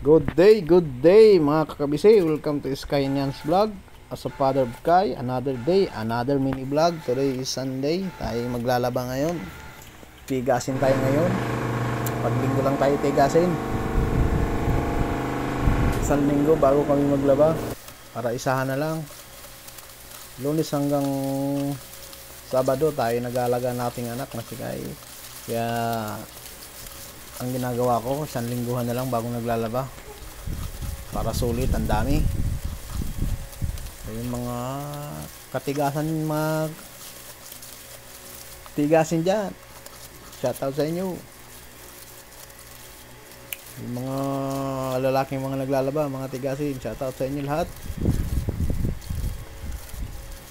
Good day mga kakabisi. Welcome to Sky Nyan's Vlog. As a father of Kai, another day, another mini vlog. Today is Sunday. Tayo maglalaba ngayon. Tigasin tayo ngayon. Paglinggo lang tayo tigasin. Isang linggo bago kami maglaba. Para isahan na lang. Lunes hanggang Sabado tayo nag-aalaga nating anak na si Kai. Kaya ang ginagawa ko, isang lingguhan na lang bago naglalaba para sulit. Ang dami yung mga katigasan, tigasin dyan. Shoutout sa inyo, yung mga lalaking mga naglalaba, mga tigasin. Shoutout sa inyo lahat.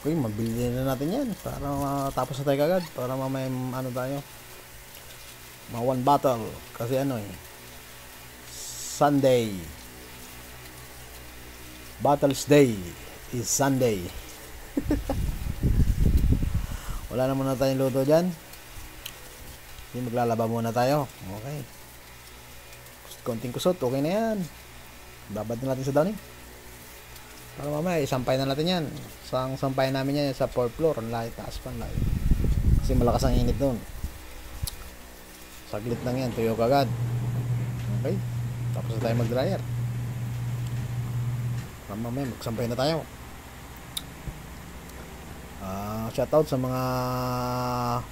Okay, mabili na natin yan para matapos na tayo kagad, para mamaya tayo mga one bottle. Kasi Sunday, Battles Day is Sunday. Wala na muna tayong luto dyan. Maglalaba muna tayo. Okay, konting kusot, okay na yan. Babad na natin sa downy para mamaya isampay na natin yan. Sampay namin yan sa 4th floor. Ang lahi, taas pa, ang lahi. Kasi malakas ang init doon. Saglit lang yan, tuyo kagad. Okay, tapos na tayo mag dryer. Mamaya magsampay na tayo. Shoutout sa mga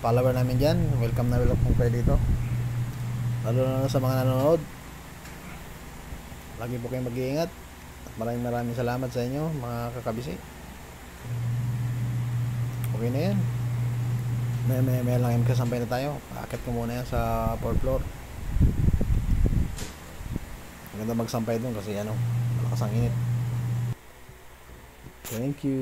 follower namin dyan. Welcome na welcome kayo dito, lalo na sa mga nanonood. Lagi po kayong mag-iingat at maraming salamat sa inyo mga kakabisi. Okay na yan. May lang yung kasampay na tayo. Akit ko muna yan sa 4th floor. Maganda magsampay doon kasi malakas ang init. Thank you.